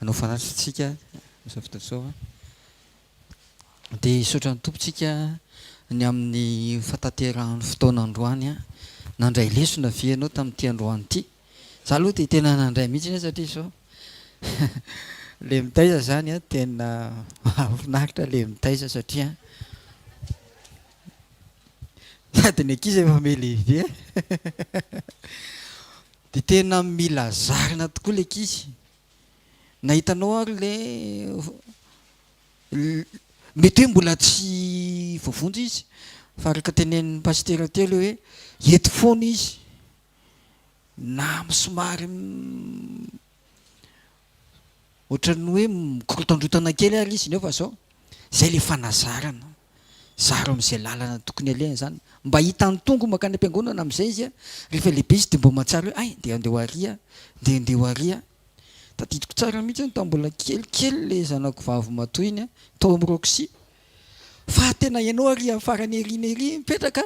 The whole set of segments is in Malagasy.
anao fanatritsika amin'izao fotoana izao a dia hisaotra ny tompontsika ny amin'ny fatateran'ny fotoana androany a nandray lesona ve ianao tamin'ity androany ity. Za aloha dia tena nandray mihitsy satria izao le mitaiza zany a tena mahafinaritra le mitaiza satria sady ny ankizy efa melehibe dia tena mila zarina tokoa le ankizy. Nahitanao ary le mety hoe mbola tsy voavonjy izy fa araka tenenin'ny pastera telo hoe eto foana izy na somary ohatran'ny hoe mikorotandrotana kely ary izy nefa zao zay le fanazarana zaro amin'izay lalana tokony alehany zany mba hitany tongo makany am-piangonana amin'izay izy a rehefa lehibe izy dia mba mahatsara hoe ay dia andeha ho aria dia andeha ho aria. Tadidiko tsara mihitsy ta mbola kelikely le zanako vavy matoy iny a tao amin'ny roxy fa tena ianao ary amin'ny farany eriny ery mipetraka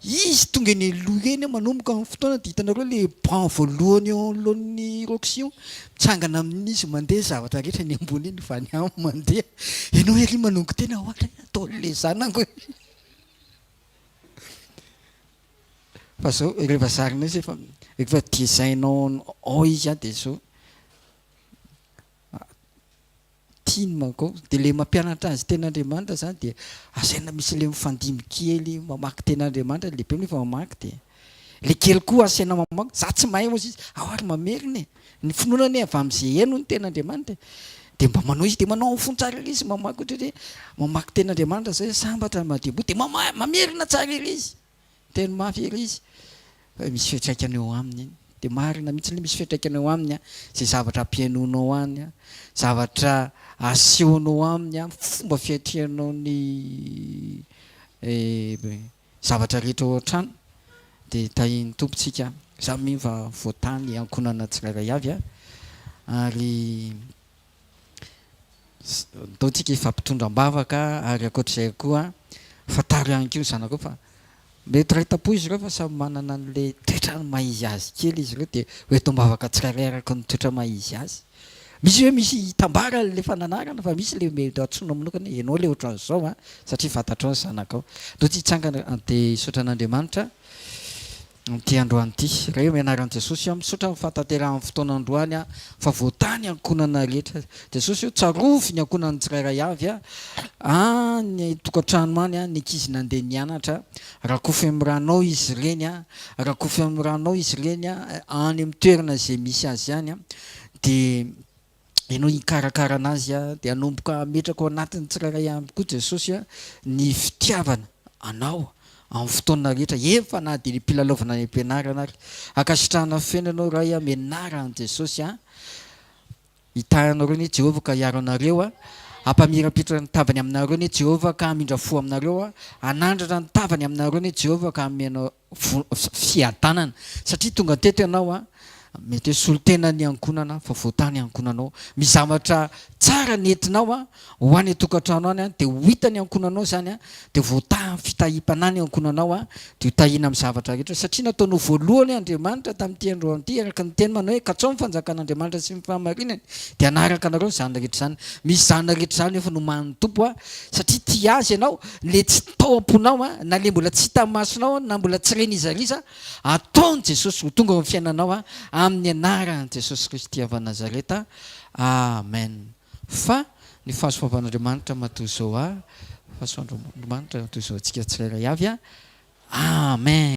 izy tonga ny loha eny manomboka amin'ny fotoana dia hitanareo le ban voalohany eo anoloan'ny roxy io mitsangana amin'izy mandeha zavatra rehetra ny ambony eny fa ny amy mandeha ianao ery manongo tena ohatra ataon'le zanako fa zao rehefa zarina izy efa dizainao ao izy a dia zao tiany manko dia le mampianatra azy ten'Andriamanitra zany dia asaina misy le mifandimy kely mamaky ten'Andriamanitra lehibe nefa mamaky dia le kely koa asaina mamaky za tsy mahay moa izy ao ary mamerina ny finoana avy amin'izay haino ny ten'Andriamanitra dia mba manao izy dia manao amin'ny tsara ery izy mamaky ohatra hoe mamaky ten'Andriamanitra zay sambatra madimbo dia mamerina tsara ery izy teny mafy ery izy misy fiatraikany eo aminy iny dia marina mihitsy le misy fiatraikany eo aminy a zay zavatra ampiainonao any a zavatra asehonao aminy a fomba fiatrehanao ny zavatra rehetra ao an-trano dia tahiny tompontsika za miva voatany ankonana tsirairay avy a ary ataontsika ifampitondram-bavaka ary akoatr'izay koa fataro ihany koa zanako fa mety ray tapo izy ireo fa samy manana an'le toetra mahizy azy kely izy ireo dia hoetom-bavaka tsirairay araka ny toetra mahizy azy. Misy hoe misy tambara le fananarana fa misy le mety atsoina manokana ianao le ohatran'izao a satria fantatrao ny zanakao. Ndao tsy hitsangana dia hisaotra an'Andriamanitra amin'ity androany ity ray mianaran'i Jesosy a misaotra mifantaterahan'ny fotoana androany a fa voatany ankonana rehetra Jesosy io tsarovy ny ankonany tsirairay avy a ny tokantrano any a ny ankizy nandeha nianatra rakofy amin'ny ranao izy ireny a rakofy amin'ny ranao izy ireny a any amin'ny toerana izay misy azy ihany a dia ianao hikarakara anazy a dia hanomboka ametraka ao anatin'ny tsirairay avy koa Jesosy a ny fitiavana anao amin'ny fotoana rehetra efa na dia mpilalovanà ny ampianarana ary akasitrahana fenanao ray a mianara an' Jesosy a hitahanareo ny Jehovah ka hiaro anareo a hampamirapitra ny tavany aminareo ny Jehovah ka hamindra fo aminareo a hanandratra ny tavany aminareo ny Jehovah ka hamenao fiadanana satria tonga teto ianao a mety hoe solotena ny ankonana fa voatany ankonanao misy zavatra tsara nentinao a ho any tokantrano any a dia ho hita ny ankonanao zany a dia voatahy fitahipana ny ankonanao a dia hotahina amin'ny zavatra rehetra satria nataonao voalohany Andriamanitra tamin'ity androany ity araka ny teny manao hoe katsao ny fanjakan'Andriamanitra sy ny fahamarinany dia hanaraka anareo zany rehetra zany misy zany rehetra zany efa noman'ny tompo a satria tia azy ianao le tsy tao am-ponao a na le mbola tsy hita masonao na mbola tsy renizariza ataony Jesosy ho tonga amin'ny fiainanao a amin'ny anaran'i Jesosy Kristy avy Nazareta. Amen. Fa ny fahasoavan'Andriamanitra matoy izao a fahasoavan'Andriamanitra matoy izao antsika tsirairay avy a. Amen.